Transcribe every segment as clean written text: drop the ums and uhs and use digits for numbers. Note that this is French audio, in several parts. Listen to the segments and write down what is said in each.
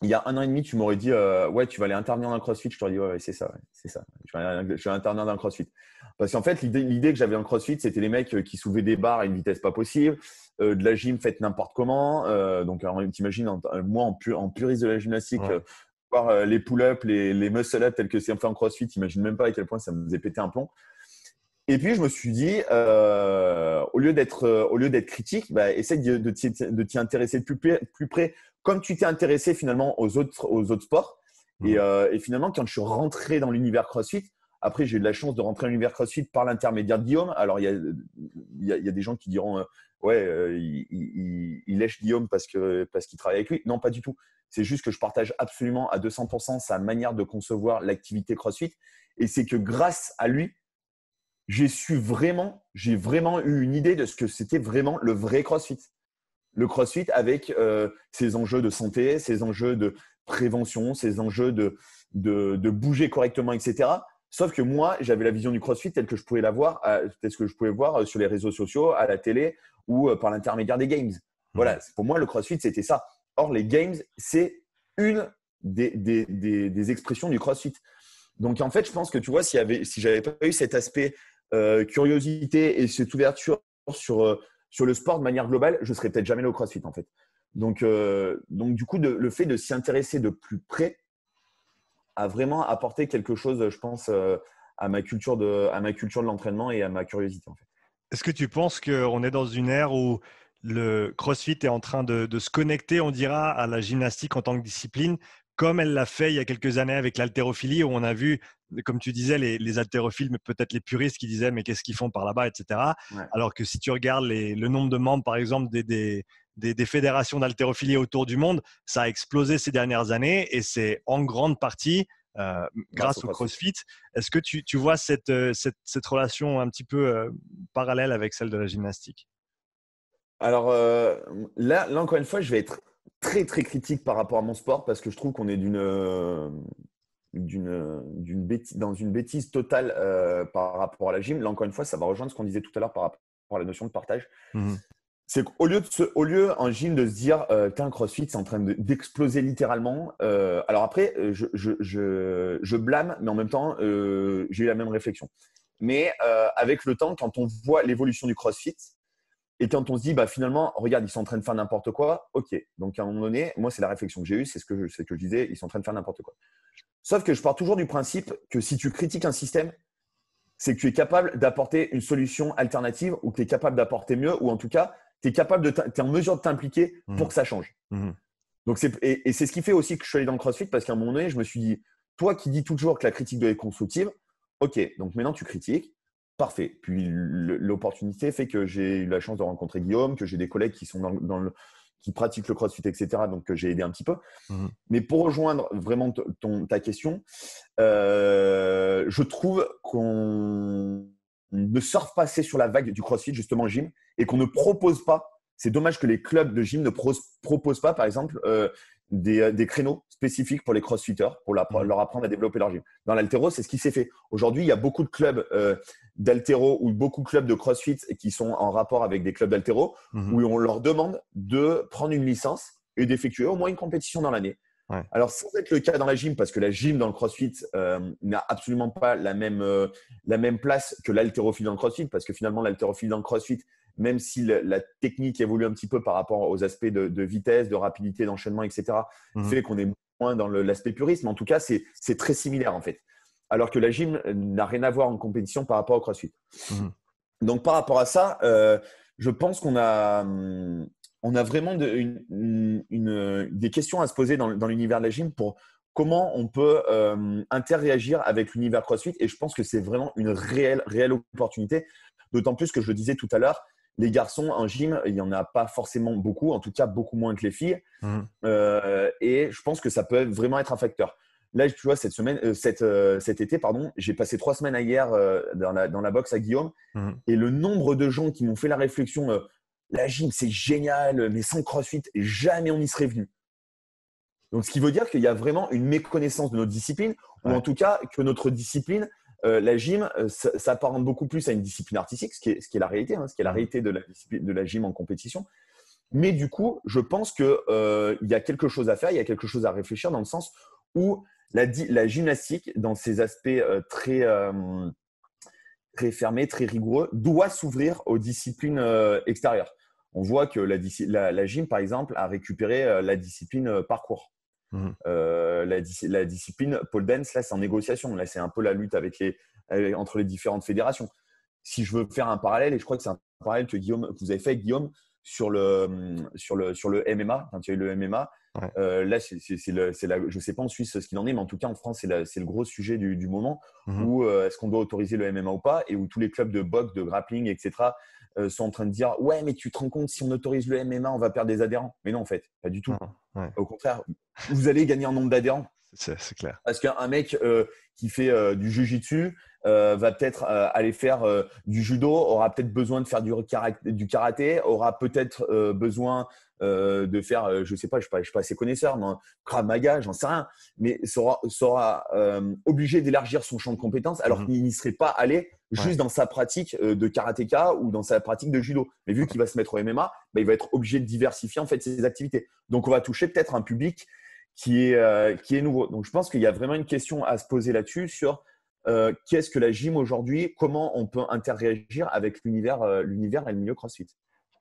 il y a 1 an et demi, tu m'aurais dit ouais, tu vas aller intervenir dans le CrossFit. Je t'aurais dit ouais, c'est ça, ouais, c'est ça. Je vais intervenir dans le CrossFit. Parce qu'en fait, l'idée que j'avais dans le CrossFit, c'était les mecs qui soulevaient des barres à une vitesse pas possible, de la gym faite n'importe comment. Donc, t'imagines, moi, en puriste de la gymnastique, Ouais. voir les pull-ups, les muscle-ups tels que c'est fait en CrossFit, t'imagines même pas à quel point ça me faisait péter un plomb. Et puis, je me suis dit, au lieu d'être critique, bah, essaie de t'y intéresser de plus près, comme tu t'es intéressé finalement aux autres sports. Mhm. Et finalement, quand je suis rentré dans l'univers CrossFit, après, j'ai eu de la chance de rentrer dans l'univers CrossFit par l'intermédiaire de Guillaume. Alors, il y a des gens qui diront, ouais, il lèche Guillaume parce qu'il travaille avec lui. Non, pas du tout. C'est juste que je partage absolument à 200% sa manière de concevoir l'activité CrossFit. Et c'est que grâce à lui, j'ai vraiment eu une idée de ce que c'était vraiment le vrai CrossFit. Le CrossFit avec ses enjeux de santé, ses enjeux de prévention, ses enjeux de bouger correctement, etc. Sauf que moi, j'avais la vision du CrossFit telle que je pouvais la voir, telle que je pouvais voir sur les réseaux sociaux, à la télé ou par l'intermédiaire des games. Mhm. Voilà, pour moi, le CrossFit, c'était ça. Or, les games, c'est une des expressions du CrossFit. Donc, en fait, je pense que tu vois, si j'avais pas eu cet aspect curiosité et cette ouverture sur le sport de manière globale, je serais peut-être jamais allé au CrossFit, en fait. Donc du coup, le fait de s'y intéresser de plus près a vraiment apporté quelque chose, je pense, à ma culture de l'entraînement et à ma curiosité, en fait. Est-ce que tu penses qu'on est dans une ère où le CrossFit est en train de se connecter, on dira, à la gymnastique en tant que discipline, comme elle l'a fait il y a quelques années avec l'haltérophilie, où on a vu, comme tu disais, les haltérophiles, mais peut-être les puristes qui disaient mais qu'est-ce qu'ils font par là-bas, etc. Ouais. Alors que si tu regardes le nombre de membres, par exemple, des fédérations d'haltérophilie autour du monde, ça a explosé ces dernières années et c'est en grande partie Grâce au grâce au CrossFit. CrossFit. Est-ce que tu vois cette relation un petit peu parallèle avec celle de la gymnastique? Alors là, encore une fois, je vais être très, très critique par rapport à mon sport parce que je trouve qu'on est dans une bêtise totale par rapport à la gym. Là, encore une fois, ça va rejoindre ce qu'on disait tout à l'heure par rapport à la notion de partage. Mhm. C'est qu'au lieu en gym de se dire, tiens, CrossFit, c'est en train d'exploser littéralement. Alors après, je blâme, mais en même temps, j'ai eu la même réflexion. Mais avec le temps, quand on voit l'évolution du CrossFit et quand on se dit, bah, finalement, regarde, ils sont en train de faire n'importe quoi, ok. Donc à un moment donné, moi, c'est la réflexion que j'ai eue, c'est ce que je disais, ils sont en train de faire n'importe quoi. Sauf que je pars toujours du principe que si tu critiques un système, c'est que tu es capable d'apporter une solution alternative ou que tu es capable d'apporter mieux ou en tout cas, tu es en mesure de t'impliquer pour Mhm. que ça change. Mhm. Donc et c'est ce qui fait aussi que je suis allé dans le CrossFit parce qu'à un moment donné, je me suis dit, toi qui dis toujours que la critique doit être constructive, ok, donc maintenant tu critiques, parfait. Puis l'opportunité fait que j'ai eu la chance de rencontrer Guillaume, que j'ai des collègues qui sont qui pratiquent le CrossFit, etc. Donc que j'ai aidé un petit peu. Mhm. Mais pour rejoindre vraiment ta question, je trouve qu'on ne surfe pas assez sur la vague du CrossFit, justement, gym, et qu'on ne propose pas. C'est dommage que les clubs de gym ne proposent pas, par exemple, des créneaux spécifiques pour les crossfitters, pour Mhm. leur apprendre à développer leur gym. Dans l'haltéro, c'est ce qui s'est fait. Aujourd'hui, il y a beaucoup de clubs d'haltéro ou beaucoup de clubs de CrossFit qui sont en rapport avec des clubs d'haltéro Mhm. où on leur demande de prendre une licence et d'effectuer au moins une compétition dans l'année. Ouais. Alors, sans être le cas dans la gym, parce que la gym dans le CrossFit n'a absolument pas la même place que l'haltérophilie dans le CrossFit, parce que finalement, l'haltérophilie dans le CrossFit, même si la technique évolue un petit peu par rapport aux aspects de vitesse, de rapidité, d'enchaînement, etc., Mhm. fait qu'on est moins dans l'aspect puriste, mais en tout cas, c'est très similaire en fait. Alors que la gym n'a rien à voir en compétition par rapport au CrossFit. Mhm. Donc, par rapport à ça, je pense qu'on a vraiment des questions à se poser dans l'univers de la gym pour comment on peut interréagir avec l'univers CrossFit. Et je pense que c'est vraiment une réelle opportunité. D'autant plus que je le disais tout à l'heure, les garçons en gym, il n'y en a pas forcément beaucoup, en tout cas beaucoup moins que les filles. Mhm. Et je pense que ça peut vraiment être un facteur. Là, tu vois, cet été, pardon, j'ai passé 3 semaines hier dans la boxe à Guillaume. Mhm. Et le nombre de gens qui m'ont fait la réflexion, la gym, c'est génial, mais sans CrossFit, jamais on y serait venu. Donc, ce qui veut dire qu'il y a vraiment une méconnaissance de notre discipline, ou en Ouais. tout cas que notre discipline, la gym, s'apparente beaucoup plus à une discipline artistique, ce qui est la réalité, hein, ce qui est la Mhm. réalité de la gym en compétition. Mais du coup, je pense qu'il y a quelque chose à faire, il y a quelque chose à réfléchir dans le sens où la gymnastique, dans ses aspects très fermés, très rigoureux, doit s'ouvrir aux disciplines extérieures. On voit que la gym, par exemple, a récupéré la discipline parcours. Mmh. La discipline pole dance, là, c'est en négociation. Là, c'est un peu la lutte entre les différentes fédérations. Si je veux faire un parallèle, et je crois que c'est un parallèle que vous avez fait, Guillaume, sur le MMA, quand il y a eu le MMA. Ouais. Là, je ne sais pas en Suisse ce qu'il en est, mais en tout cas, en France, c'est le gros sujet du moment Mmh. où est-ce qu'on doit autoriser le MMA ou pas, et où tous les clubs de boxe, de grappling, etc., sont en train de dire « Ouais, mais tu te rends compte, si on autorise le MMA, on va perdre des adhérents. » Mais non, en fait, pas du tout. Ouais. Au contraire, vous allez gagner en nombre d'adhérents. C'est clair. Parce qu'un mec qui fait du jiu-jitsu va peut-être aller faire du judo, aura peut-être besoin de faire du karaté, aura peut-être besoin de faire, je sais pas, je suis pas assez connaisseur, mais Krav Maga, j'en sais rien, mais sera obligé d'élargir son champ de compétences alors qu'il n'y serait pas allé juste dans sa pratique de karatéka ou dans sa pratique de judo. Mais vu qu'il va se mettre au MMA, bah, il va être obligé de diversifier en fait ses activités. Donc on va toucher peut-être un public qui est nouveau. Donc, je pense qu'il y a vraiment une question à se poser là-dessus sur qu'est-ce que la gym aujourd'hui, comment on peut interagir avec l'univers et le milieu CrossFit.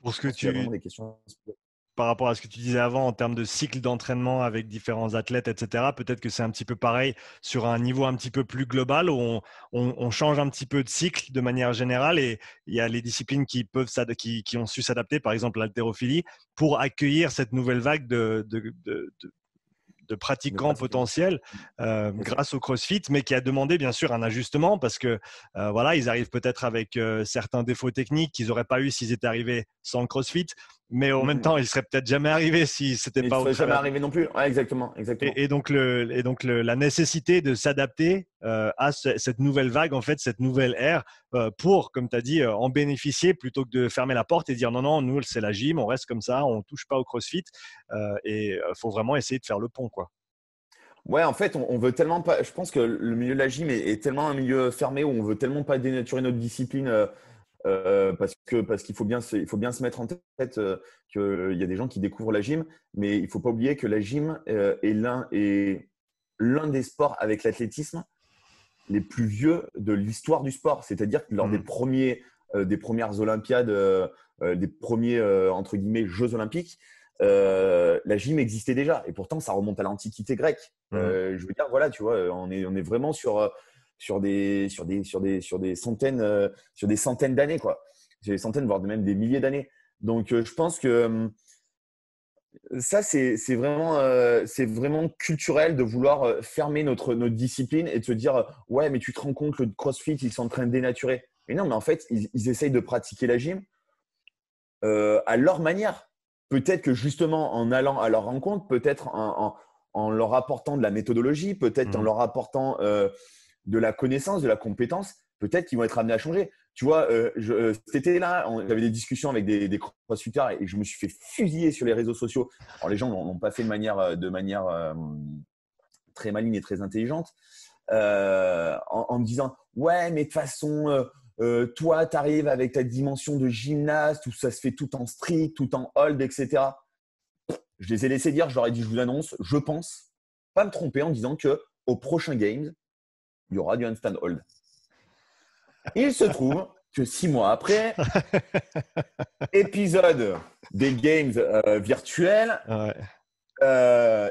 Pour ce Je que pense qu'il y a vraiment des questions à se poser. Par rapport à ce que tu disais avant en termes de cycle d'entraînement avec différents athlètes, etc., peut-être que c'est un petit peu pareil sur un niveau un petit peu plus global où on change un petit peu de cycle de manière générale et il y a les disciplines qui ont su s'adapter, par exemple l'haltérophilie, pour accueillir cette nouvelle vague de pratiquants potentiels grâce au CrossFit, mais qui a demandé bien sûr un ajustement parce que voilà, ils arrivent peut-être avec certains défauts techniques qu'ils n'auraient pas eu s'ils étaient arrivés sans le CrossFit, mais en même temps, ils seraient peut-être jamais arrivés si c'était Mais il pas ne au serait jamais travers. arrivé non plus. Ouais, exactement. Et donc, la nécessité de s'adapter à cette nouvelle vague, en fait, cette nouvelle ère, pour, comme tu as dit, en bénéficier plutôt que de fermer la porte et dire non, non, nous, c'est la gym, on reste comme ça, on ne touche pas au CrossFit. Et il faut vraiment essayer de faire le pont, quoi. Ouais, en fait, on veut tellement pas. Je pense que le milieu de la gym est tellement un milieu fermé où on veut tellement pas dénaturer notre discipline parce qu'il il faut bien se mettre en tête qu'il y a des gens qui découvrent la gym, mais il faut pas oublier que la gym est l'un des sports avec l'athlétisme les plus vieux de l'histoire du sport. C'est-à-dire que lors des premières Olympiades, des premiers entre guillemets Jeux Olympiques, la gym existait déjà. Et pourtant, ça remonte à l'Antiquité grecque. Je veux dire, voilà, tu vois, on est vraiment sur des centaines d'années, quoi. Sur des centaines, voire même des milliers d'années. Donc, je pense que ça, c'est vraiment culturel de vouloir fermer notre discipline et de se dire ouais, mais tu te rends compte, le CrossFit, ils sont en train de dénaturer. Mais non, mais en fait, ils essayent de pratiquer la gym à leur manière. Peut-être que justement, en allant à leur rencontre, peut-être en leur apportant de la méthodologie, peut-être en leur apportant de la connaissance, de la compétence, peut-être qu'ils vont être amenés à changer. Tu vois, cet été-là, j'avais des discussions avec des crossfitters et je me suis fait fusiller sur les réseaux sociaux. Alors, les gens n'ont pas fait de manière très maligne et très intelligente en me disant « Ouais, mais de toute façon, toi, tu arrives avec ta dimension de gymnaste où ça se fait tout en strict, tout en hold, etc. » Je les ai laissés dire, je leur ai dit « Je vous annonce, je pense pas me tromper en disant qu'au prochain Games, il y aura du handstand hold. » Il se trouve que 6 mois après, épisode des Games virtuels,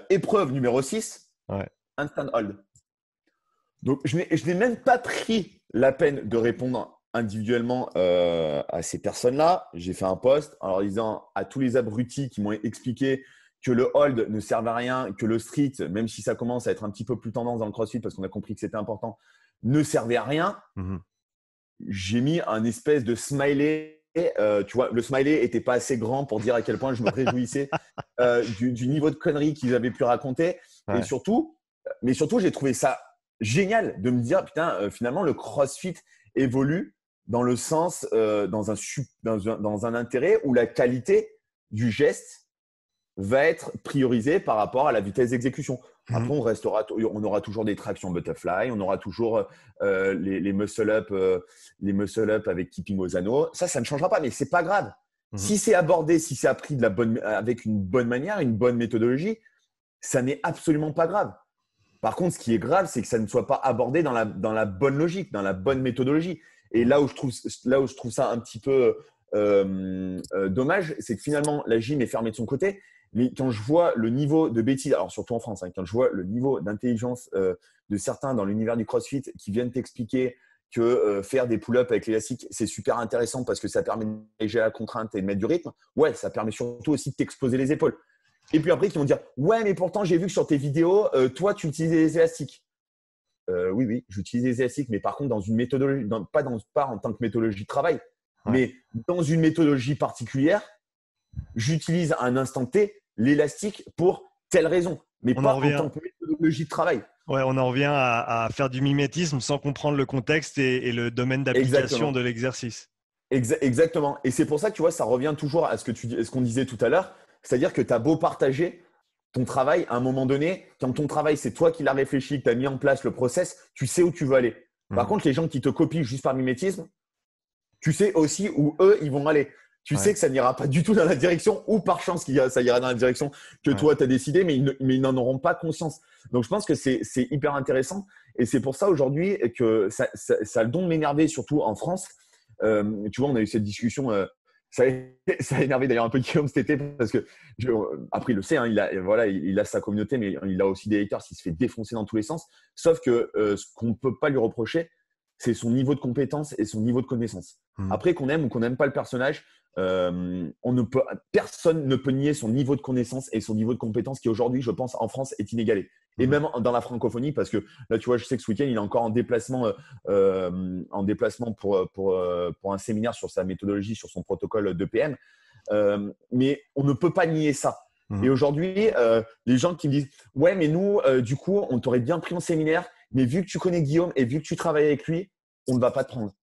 épreuve numéro 6, Ouais. handstand hold. Donc, je n'ai même pas pris la peine de répondre individuellement à ces personnes-là. J'ai fait un post en leur disant à tous les abrutis qui m'ont expliqué que le hold ne servait à rien, que le street, même si ça commence à être un petit peu plus tendance dans le CrossFit parce qu'on a compris que c'était important, ne servait à rien. J'ai mis un espèce de smiley. Tu vois, le smiley n'était pas assez grand pour dire à quel point je me réjouissais du niveau de conneries qu'ils avaient pu raconter. Ouais. Et surtout, j'ai trouvé ça génial de me dire, putain, finalement, le CrossFit évolue dans le sens, dans un intérêt où la qualité du geste va être priorisée par rapport à la vitesse d'exécution. Après, on aura toujours des tractions butterfly, on aura toujours les muscle-up avec keeping aux anneaux. Ça ne changera pas, mais c'est pas grave. Si c'est abordé, si c'est appris avec une bonne manière, une bonne méthodologie, ça n'est absolument pas grave. Par contre, ce qui est grave, c'est que ça ne soit pas abordé dans la bonne logique, dans la bonne méthodologie. Et là où je trouve ça un petit peu dommage, c'est que finalement, la gym est fermée de son côté. Mais quand je vois le niveau de bêtises, alors surtout en France, quand je vois le niveau d'intelligence de certains dans l'univers du CrossFit qui viennent t'expliquer que faire des pull-ups avec l'élastique, c'est super intéressant parce que ça permet de négliger la contrainte et de mettre du rythme. Ouais, ça permet surtout aussi de t'exploser les épaules. Et puis après, qui vont dire « Ouais, mais pourtant, j'ai vu que sur tes vidéos, toi, tu utilisais des élastiques. » Oui, j'utilise des élastiques, mais par contre, dans une méthodologie, pas en tant que méthodologie de travail, mais dans une méthodologie particulière, j'utilise à un instant T l'élastique pour telle raison, mais pas en tant que méthodologie de travail. Ouais, on en revient à faire du mimétisme sans comprendre le contexte et le domaine d'application de l'exercice. Exactement. Et c'est pour ça que tu vois, ça revient toujours à ce qu'on disait tout à l'heure. C'est-à-dire que tu as beau partager ton travail, à un moment donné, quand ton travail, c'est toi qui l'as réfléchi, que tu as mis en place le process, tu sais où tu veux aller. Par contre, les gens qui te copient juste par mimétisme, tu sais aussi où eux, ils vont aller. Tu sais que ça n'ira pas du tout dans la direction, ou par chance, ça ira dans la direction que toi, tu as décidé, mais ils n'en auront pas conscience. Donc, je pense que c'est hyper intéressant. Et c'est pour ça aujourd'hui que ça a le don de m'énerver, surtout en France. Tu vois, on a eu cette discussion. Ça a énervé d'ailleurs un peu Guillaume cet été parce que après il le sait, hein, il a sa communauté, mais il a aussi des haters, il se fait défoncer dans tous les sens. Sauf que ce qu'on ne peut pas lui reprocher, c'est son niveau de compétence et son niveau de connaissance. Après, qu'on aime ou qu'on n'aime pas le personnage, personne ne peut nier son niveau de connaissance et son niveau de compétence qui aujourd'hui, je pense, en France est inégalé. Et même dans la francophonie, parce que là, tu vois, je sais que ce week-end, il est encore en déplacement pour un séminaire sur sa méthodologie, sur son protocole d'EPM. Mais on ne peut pas nier ça. Et aujourd'hui, les gens qui me disent « Ouais, mais nous, du coup, on t'aurait bien pris en séminaire, mais vu que tu connais Guillaume et vu que tu travailles avec lui, on ne va pas te prendre. »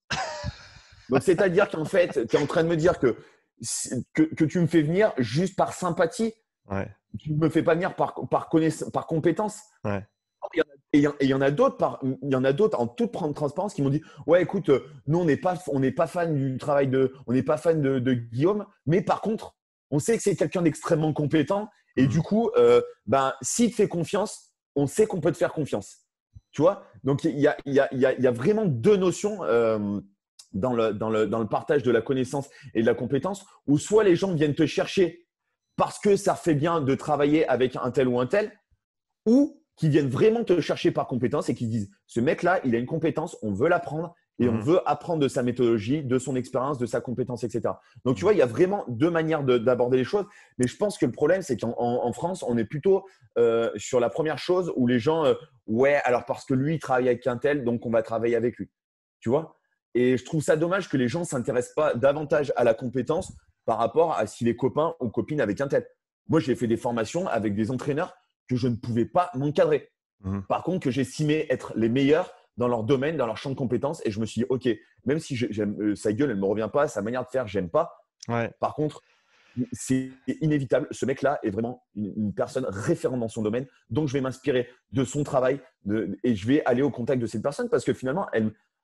Donc, c'est-à-dire qu'en fait, tu es en train de me dire que tu me fais venir juste par sympathie. Tu ne me fais pas venir par compétence. Et il y en a d'autres en toute transparence qui m'ont dit « Ouais, écoute, nous, on n'est pas fan du travail on n'est pas fan de Guillaume, mais par contre, on sait que c'est quelqu'un d'extrêmement compétent. Et du coup, s'il te fait confiance, on sait qu'on peut te faire confiance. » Tu vois? Donc, il y a vraiment deux notions dans le partage de la connaissance et de la compétence, où soit les gens viennent te chercher parce que ça fait bien de travailler avec un tel ou un tel, ou qui viennent vraiment te chercher par compétence et qui disent « Ce mec-là, il a une compétence, on veut l'apprendre et on veut apprendre de sa méthodologie, de son expérience, de sa compétence, etc. » Donc, tu vois, il y a vraiment deux manières d'aborder les choses. Mais je pense que le problème, c'est qu'en France, on est plutôt sur la première chose où les gens ouais, alors parce que lui, il travaille avec un tel, donc on va travailler avec lui. » Tu vois? Et je trouve ça dommage que les gens ne s'intéressent pas davantage à la compétence par rapport à s'il est copain ou copine avec un tel. Moi, j'ai fait des formations avec des entraîneurs que je ne pouvais pas m'encadrer. Par contre, que j'estimais être les meilleurs dans leur domaine, dans leur champ de compétences. Et je me suis dit, OK, même si sa gueule, elle ne me revient pas, sa manière de faire, j'aime pas. Par contre, c'est inévitable. Ce mec-là est vraiment une personne référente dans son domaine. Donc, je vais m'inspirer de son travail et je vais aller au contact de cette personne parce que finalement,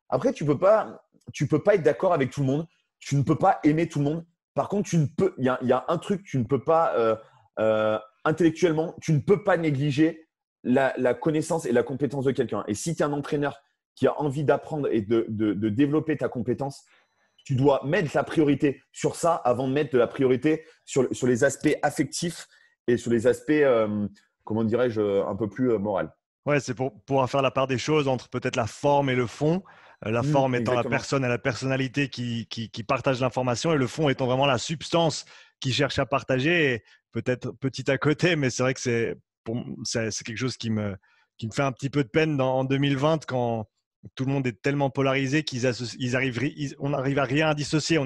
après, tu peux pas être d'accord avec tout le monde. Tu ne peux pas aimer tout le monde. Par contre, il y a un truc, tu ne peux pas intellectuellement, tu ne peux pas négliger la connaissance et la compétence de quelqu'un. Et si tu es un entraîneur qui a envie d'apprendre et de développer ta compétence, tu dois mettre la priorité sur ça avant de mettre de la priorité sur les aspects affectifs et sur les aspects, comment dirais-je, un peu plus moral. Ouais, c'est pour pouvoir faire la part des choses entre peut-être la forme et le fond. La forme étant exactement. La personne et la personnalité qui partage l'information et le fond étant vraiment la substance qui cherche à partager. Et peut-être petit à côté, mais c'est vrai que c'est quelque chose qui me fait un petit peu de peine en 2020 quand tout le monde est tellement polarisé on n'arrive à rien à dissocier.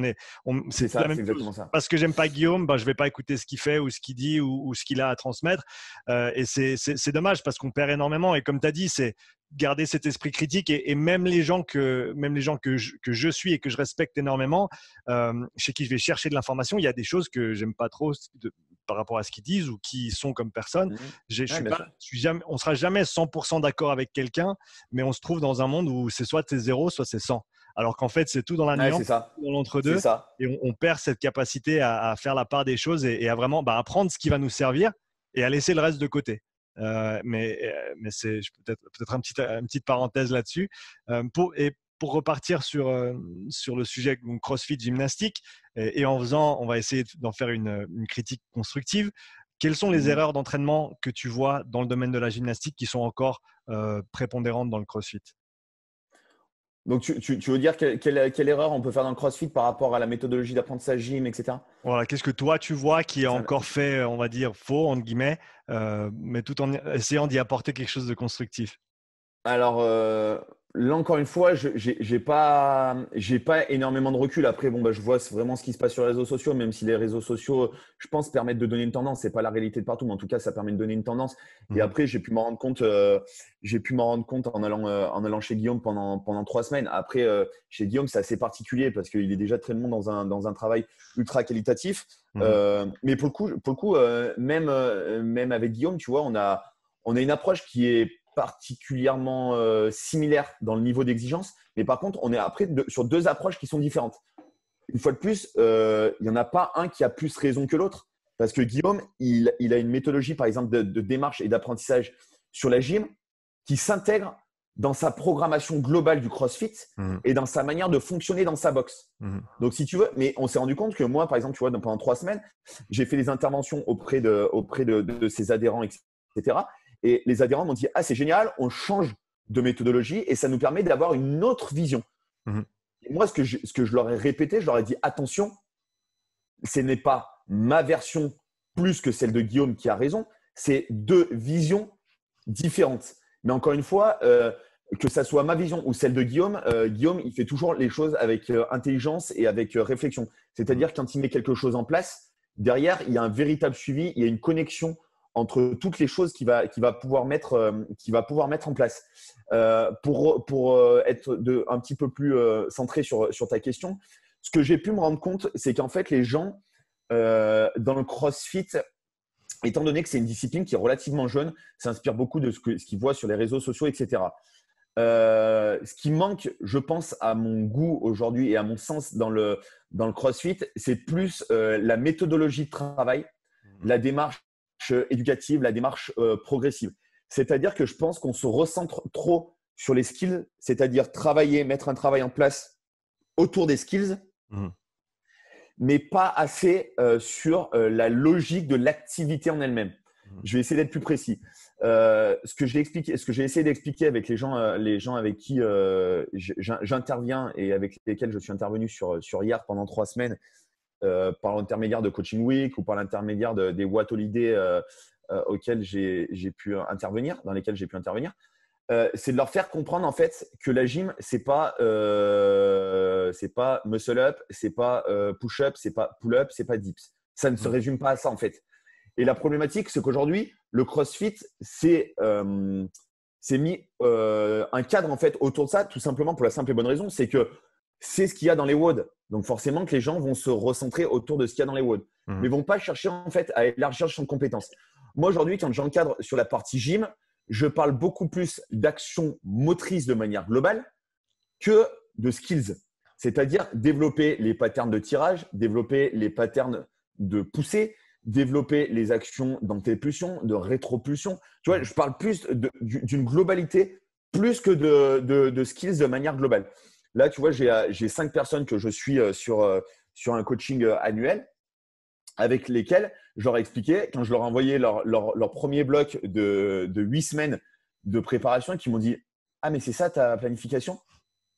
C'est ça, la même chose. Ça. Parce que j'aime pas Guillaume, je vais pas écouter ce qu'il fait ou ce qu'il dit ou ce qu'il a à transmettre. Et c'est dommage parce qu'on perd énormément. Et comme tu as dit, c'est garder cet esprit critique et même les gens que je suis et que je respecte énormément, chez qui je vais chercher de l'information, il y a des choses que j'aime pas trop par rapport à ce qu'ils disent ou qui sont comme personne. On sera jamais 100% d'accord avec quelqu'un, mais on se trouve dans un monde où c'est soit c'est 0, soit c'est 100. alors qu'en fait, c'est tout dans la Ouais, nuance, c'est ça. dans C'est l'entre-deux, ça. et on perd cette capacité à faire la part des choses et à vraiment apprendre ce qui va nous servir et à laisser le reste de côté. Mais c'est peut-être une petite parenthèse là-dessus. Pour repartir sur le sujet donc CrossFit gymnastique, et on va essayer d'en faire une critique constructive. Quelles sont les Mhm. erreurs d'entraînement que tu vois dans le domaine de la gymnastique qui sont encore prépondérantes dans le CrossFit? Donc, tu veux dire quelle erreur on peut faire dans le CrossFit par rapport à la méthodologie d'apprentissage gym, etc. Voilà, qu'est-ce que toi tu vois qui est Ça- encore fait, on va dire, faux, entre guillemets, mais tout en essayant d'y apporter quelque chose de constructif? Alors, là, encore une fois, je j'ai pas énormément de recul. Après, bon, bah, je vois vraiment ce qui se passe sur les réseaux sociaux, même si les réseaux sociaux, je pense, permettent de donner une tendance. C'est pas la réalité de partout, mais en tout cas, ça permet de donner une tendance. Et Mhm. après, j'ai pu m'en rendre compte en allant chez Guillaume pendant 3 semaines. Après, chez Guillaume, c'est assez particulier parce qu'il est déjà très bon dans un travail ultra qualitatif. Mhm. Mais pour le coup, même avec Guillaume, tu vois, on a une approche qui est particulièrement similaire dans le niveau d'exigence, mais par contre, on est après sur deux approches qui sont différentes. Une fois de plus, il n'y en a pas un qui a plus raison que l'autre, parce que Guillaume, il a une méthodologie, par exemple, de démarche et d'apprentissage sur la gym qui s'intègre dans sa programmation globale du CrossFit Mhm. et dans sa manière de fonctionner dans sa box. Mhm. Donc, si tu veux, mais on s'est rendu compte que moi, par exemple, tu vois, pendant 3 semaines, j'ai fait des interventions auprès de ses adhérents, etc. Et les adhérents m'ont dit: ah, c'est génial, on change de méthodologie et ça nous permet d'avoir une autre vision. Mhm. Et moi, ce que je leur ai répété, je leur ai dit: attention, ce n'est pas ma version plus que celle de Guillaume qui a raison, c'est deux visions différentes. Mais encore une fois, que ça soit ma vision ou celle de Guillaume, Guillaume, il fait toujours les choses avec intelligence et avec réflexion. Mhm. C'est-à-dire quand il met quelque chose en place, derrière, il y a un véritable suivi, il y a une connexion entre toutes les choses qu'il va pouvoir mettre en place. Pour être un petit peu plus centré sur ta question, ce que j'ai pu me rendre compte, c'est qu'en fait, les gens dans le CrossFit, étant donné que c'est une discipline qui est relativement jeune, s'inspire beaucoup de ce qu'ils voient sur les réseaux sociaux, etc. Ce qui manque, je pense, à mon goût aujourd'hui et à mon sens dans le CrossFit, c'est plus la méthodologie de travail, la démarche éducative, la démarche progressive. C'est-à-dire que je pense qu'on se recentre trop sur les skills, c'est-à-dire travailler, mettre un travail en place autour des skills, Mhm. mais pas assez sur la logique de l'activité en elle-même. Mhm. Je vais essayer d'être plus précis. Ce que j'ai essayé d'expliquer avec les gens avec qui j'interviens et avec lesquels je suis intervenu sur IAR pendant 3 semaines, par l'intermédiaire de Coaching Week ou par l'intermédiaire des What Holiday auxquels j'ai pu intervenir, dans lesquels j'ai pu intervenir, c'est de leur faire comprendre en fait que la gym c'est pas muscle up, c'est pas push up, c'est pas pull up, c'est pas dips. Ça ne se Mhm. résume pas à ça en fait. Et la problématique, c'est qu'aujourd'hui le CrossFit c'est mis un cadre en fait autour de ça, tout simplement pour la simple et bonne raison, c'est que c'est ce qu'il y a dans les WOD. Donc forcément que les gens vont se recentrer autour de ce qu'il y a dans les WOD, mais Mhm. vont pas chercher en fait à élargir le champ de compétences. Moi aujourd'hui, quand j'encadre sur la partie gym, je parle beaucoup plus d'action motrice de manière globale que de skills. C'est-à-dire développer les patterns de tirage, développer les patterns de poussée, développer les actions d'antépulsion, de rétropulsion. Tu vois, Mhm. je parle plus d'une globalité plus que de skills de manière globale. Là, tu vois, j'ai 5 personnes que je suis sur un coaching annuel avec lesquels je leur ai expliqué, quand je leur ai envoyé leur premier bloc de 8 semaines de préparation, et qui m'ont dit: ah, mais c'est ça ta planification?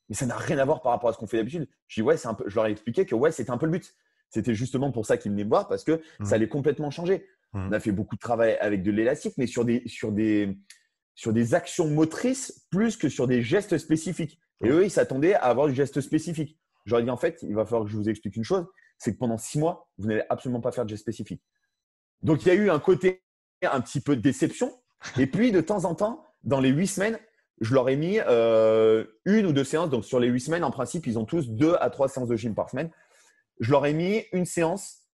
Mais ça n'a rien à voir par rapport à ce qu'on fait d'habitude. Je dis: ouais, je leur ai expliqué que ouais, c'était un peu le but. C'était justement pour ça qu'ils venaient me voir, parce que ça Mhm. allait complètement changer. On Mhm. a fait beaucoup de travail avec de l'élastique, mais sur des actions motrices plus que sur des gestes spécifiques. Et Ok. eux, ils s'attendaient à avoir du geste spécifique. J'aurais dit: en fait, il va falloir que je vous explique une chose, c'est que pendant 6 mois, vous n'allez absolument pas faire de geste spécifique. Donc, il y a eu un côté un petit peu de déception. Et puis, de temps en temps, dans les 8 semaines, je leur ai mis une ou deux séances. Donc, sur les 8 semaines, en principe, ils ont tous 2 à 3 séances de gym par semaine. Je leur ai mis une séance,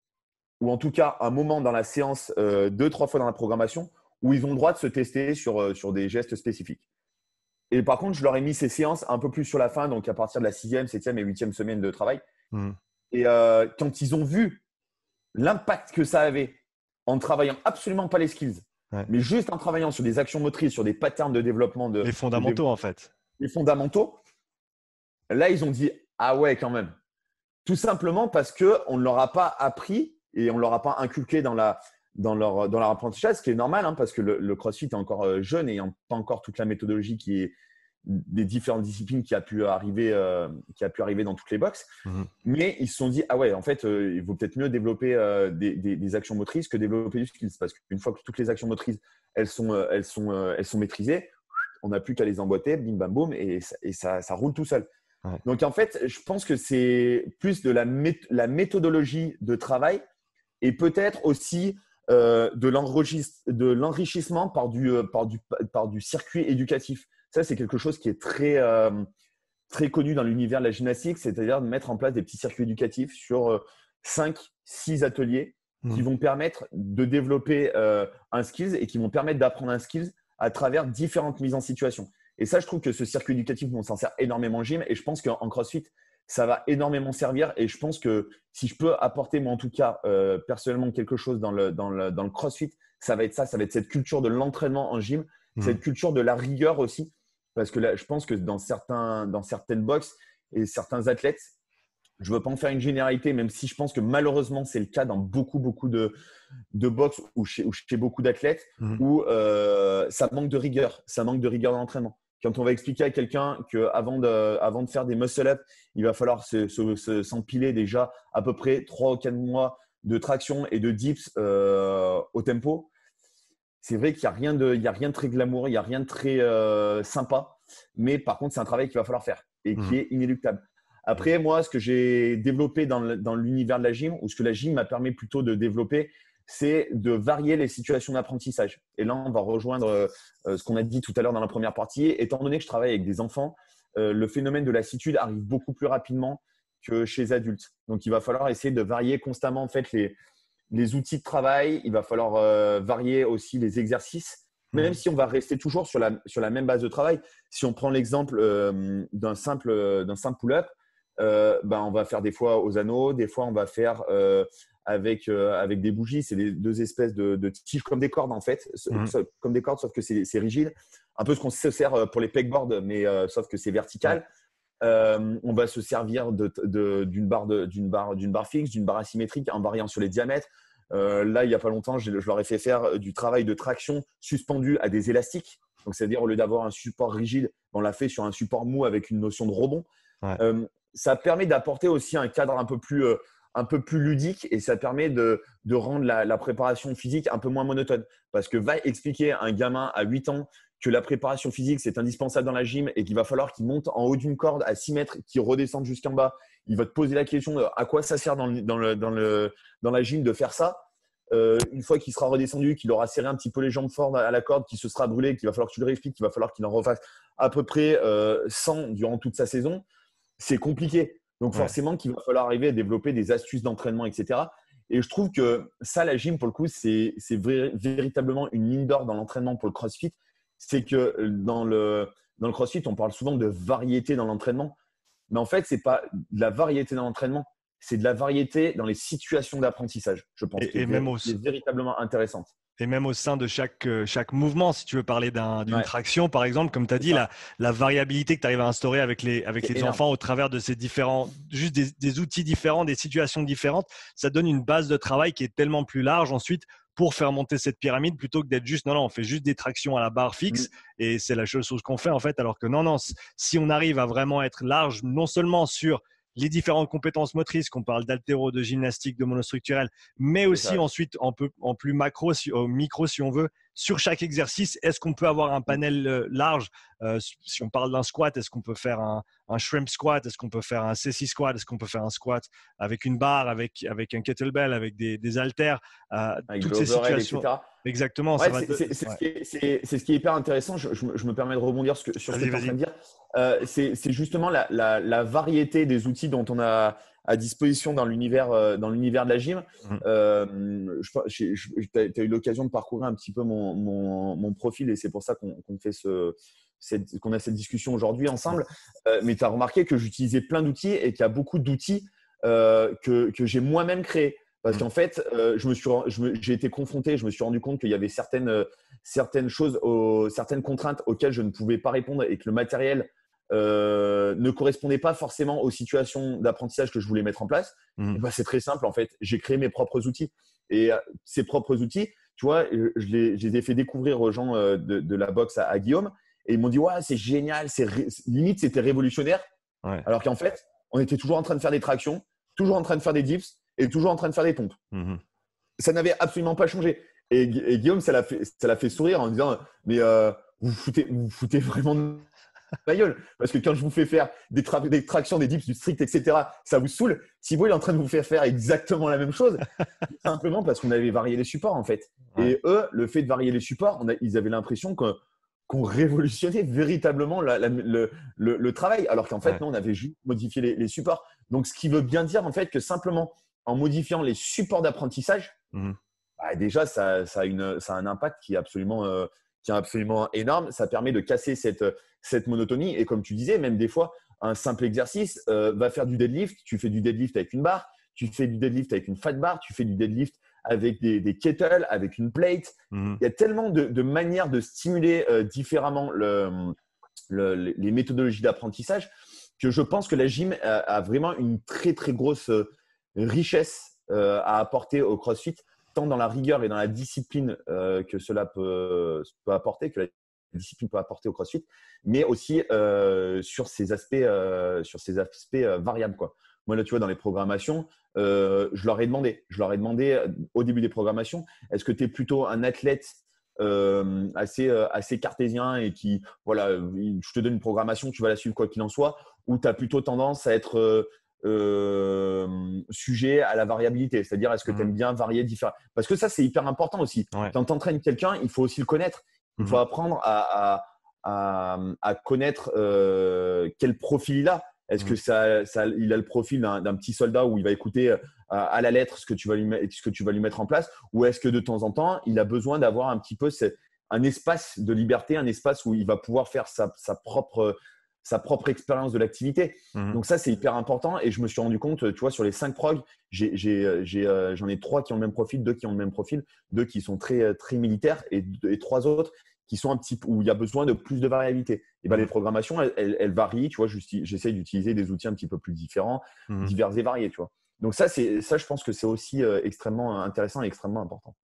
ou en tout cas un moment dans la séance, 2, 3 fois dans la programmation, où ils ont le droit de se tester sur des gestes spécifiques. Et par contre, je leur ai mis ces séances un peu plus sur la fin, donc à partir de la 6e, 7e et 8e semaine de travail. Mhm. Et quand ils ont vu l'impact que ça avait en travaillant absolument pas les skills, Ouais. mais juste en travaillant sur des actions motrices, sur des patterns de développement, Les fondamentaux, en fait. des fondamentaux, là, ils ont dit ah ouais, quand même. Tout simplement parce qu'on ne leur a pas appris et on ne leur a pas inculqué dans leur apprentissage, ce qui est normal, hein, parce que le CrossFit est encore jeune et il n'y a pas encore toute la méthodologie qui est des différentes disciplines qui a pu arriver dans toutes les boxes. Mhm. Mais ils se sont dit, ah ouais, en fait, il vaut peut-être mieux développer des actions motrices que développer du skills. Parce qu'une fois que toutes les actions motrices, elles sont maîtrisées, on n'a plus qu'à les emboîter, bim, bam, boum, et ça roule tout seul. Ouais. Donc, en fait, je pense que c'est plus de la méthodologie de travail et peut-être aussi de l'enrichissement par du circuit éducatif. Ça, c'est quelque chose qui est très connu dans l'univers de la gymnastique, c'est-à-dire de mettre en place des petits circuits éducatifs sur 5, 6 ateliers qui vont permettre de développer un skills et qui vont permettre d'apprendre un skills à travers différentes mises en situation. Et ça, je trouve que ce circuit éducatif, on s'en sert énormément en gym et je pense qu'en CrossFit, ça va énormément servir. Et je pense que si je peux apporter, moi en tout cas, personnellement, quelque chose dans le CrossFit, ça va être ça. Ça va être cette culture de l'entraînement en gym, cette culture de la rigueur aussi. Parce que là, je pense que dans certaines boxes et certains athlètes, je ne veux pas en faire une généralité, même si je pense que malheureusement, c'est le cas dans beaucoup, beaucoup de boxes ou chez beaucoup d'athlètes, Mhm. où ça manque de rigueur. Ça manque de rigueur dans l'entraînement. Quand on va expliquer à quelqu'un qu'avant de faire des muscle-up, il va falloir s'empiler déjà à peu près 3 ou 4 mois de traction et de dips au tempo, c'est vrai qu'il n'y a rien de très glamour, il n'y a rien de très sympa. Mais par contre, c'est un travail qu'il va falloir faire et qui Mhm. est inéluctable. Après, moi, ce que j'ai développé dans l'univers de la gym, ou ce que la gym m'a permis plutôt de développer, c'est de varier les situations d'apprentissage. Et là, on va rejoindre ce qu'on a dit tout à l'heure dans la première partie. Étant donné que je travaille avec des enfants, le phénomène de lassitude arrive beaucoup plus rapidement que chez les adultes. Donc, il va falloir essayer de varier constamment en fait, les outils de travail. Il va falloir varier aussi les exercices, même Mhm. si on va rester toujours sur la même base de travail. Si on prend l'exemple d'un simple pull-up, ben, on va faire des fois aux anneaux, des fois on va faire avec des bougies. C'est deux espèces de tiges comme des cordes en fait, Mhm. comme des cordes, sauf que c'est rigide. Un peu ce qu'on se sert pour les pegboards, mais sauf que c'est Ouais. vertical. On va se servir d'une barre fixe, d'une barre asymétrique en variant sur les diamètres. Là, il n'y a pas longtemps, je leur ai fait faire du travail de traction suspendu à des élastiques. Donc, c'est-à-dire, au lieu d'avoir un support rigide, on l'a fait sur un support mou avec une notion de rebond. Ouais. Ça permet d'apporter aussi un cadre un peu plus ludique et ça permet de rendre la préparation physique un peu moins monotone. Parce que va expliquer à un gamin à 8 ans que la préparation physique, c'est indispensable dans la gym et qu'il va falloir qu'il monte en haut d'une corde à 6 mètres, qu'il redescende jusqu'en bas. Il va te poser la question de à quoi ça sert dans la gym de faire ça. Une fois qu'il sera redescendu, qu'il aura serré un petit peu les jambes fortes à la corde, qu'il se sera brûlé, qu'il va falloir que tu le réexpliques, qu'il va falloir qu'il en refasse à peu près 100 durant toute sa saison, c'est compliqué. Donc Ouais. forcément qu'il va falloir arriver à développer des astuces d'entraînement, etc. Et je trouve que ça, la gym, pour le coup, c'est véritablement une mine d'or dans l'entraînement pour le CrossFit. C'est que dans le CrossFit, on parle souvent de variété dans l'entraînement. Mais en fait, ce n'est pas de la variété dans l'entraînement, c'est de la variété dans les situations d'apprentissage, je pense, Et même qui est véritablement intéressante. et même au sein de chaque mouvement, si tu veux parler d'une Ouais, traction, par exemple, comme tu as c'est dit, ça. la variabilité que tu arrives à instaurer avec C'est les énorme. enfants au travers de ces différents, juste des outils différents, des situations différentes, ça donne une base de travail qui est tellement plus large ensuite pour faire monter cette pyramide plutôt que d'être juste, non, on fait juste des tractions à la barre Mm. fixe et c'est la seule chose qu'on fait en fait, alors que non, si on arrive à vraiment être large, non seulement sur les différentes compétences motrices, qu'on parle d'haltéro, de gymnastique, de monostructurel, mais C'est aussi ça. ensuite en plus macro, micro si on veut, sur chaque exercice, est-ce qu'on peut avoir un Mm. panel large si on parle d'un squat, est-ce qu'on peut faire un shrimp squat, est-ce qu'on peut faire un C6 squat, est-ce qu'on peut faire un squat avec une barre, avec un kettlebell, avec des haltères, Avec de toutes ces l'overhead, situations. etc. Exactement, ça Ouais, va. c'est Ouais. ce qui est hyper intéressant. Je me permets de rebondir sur ce que Vas-y, tu es en train vas-y. de dire. C'est justement la variété des outils dont on a à disposition dans l'univers de la gym. Tu as eu l'occasion de parcourir un petit peu mon profil et c'est pour ça qu'on a cette discussion aujourd'hui ensemble. Mais tu as remarqué que j'utilisais plein d'outils et qu'il y a beaucoup d'outils que j'ai moi-même créés. Parce qu'en fait, j'ai été confronté, je me suis rendu compte qu'il y avait certaines choses, certaines contraintes auxquelles je ne pouvais pas répondre et que le matériel ne correspondait pas forcément aux situations d'apprentissage que je voulais mettre en place. Et ben, c'est très simple en fait. J'ai créé mes propres outils. Et ces propres outils, tu vois, je les ai fait découvrir aux gens de la boxe à Guillaume. Et ils m'ont dit, ouais, c'est génial, limite, c'était révolutionnaire. Ouais. Alors qu'en fait, on était toujours en train de faire des tractions, toujours en train de faire des dips et toujours en train de faire des pompes. Ça n'avait absolument pas changé. Et Guillaume, ça l'a fait sourire en disant, mais vous foutez vraiment de ma gueule. Parce que quand je vous fais faire des tractions, des dips, du strict, etc., ça vous saoule. Thibaut, il est en train de vous faire exactement la même chose, simplement parce qu'on avait varié les supports, en fait. Ouais. Et eux, le fait de varier les supports, ils avaient l'impression qu'on révolutionnait véritablement le travail. Alors qu'en fait, non, on avait juste modifié les supports. Donc, ce qui veut bien dire, en fait, que simplement, en modifiant les supports d'apprentissage, bah, déjà, ça a un impact qui est absolument énorme. Ça permet de casser cette monotonie. Et comme tu disais, même des fois, un simple exercice va faire du deadlift. Tu fais du deadlift avec une barre, tu fais du deadlift avec une fat bar, tu fais du deadlift avec des kettles, avec une plate. Il y a tellement de manières de stimuler différemment les méthodologies d'apprentissage que je pense que la gym a vraiment une très, très grosse richesse à apporter au CrossFit, tant dans la rigueur et dans la discipline que cela peut apporter, que la discipline peut apporter au CrossFit, mais aussi sur ces aspects variables, quoi. Moi, là, tu vois, dans les programmations, je leur ai demandé au début des programmations, est-ce que tu es plutôt un athlète assez cartésien et qui, voilà, je te donne une programmation, tu vas la suivre quoi qu'il en soit, ou tu as plutôt tendance à être sujet à la variabilité, c'est-à-dire est-ce que tu aimes bien varier différemment, parce que ça c'est hyper important aussi. Quand tu entraînes quelqu'un, il faut aussi le connaître, il faut apprendre à connaître quel profil il a. Est-ce que il a le profil d'un petit soldat où il va écouter à la lettre ce que tu vas lui mettre en place, ou est-ce que de temps en temps il a besoin d'avoir un petit peu un espace de liberté, un espace où il va pouvoir faire sa propre expérience de l'activité. Donc ça, c'est hyper important. Et je me suis rendu compte, tu vois, sur les 5 progs, j'en ai 3 qui ont le même profil, 2 qui ont le même profil, 2 qui sont très, très militaires et 3 autres qui sont un petit peu où il y a besoin de plus de variabilité. Et ben, les programmations, elles varient. Tu vois, j'essaie d'utiliser des outils un petit peu plus différents, divers et variés. Tu vois. Donc ça, je pense que c'est aussi extrêmement intéressant et extrêmement important.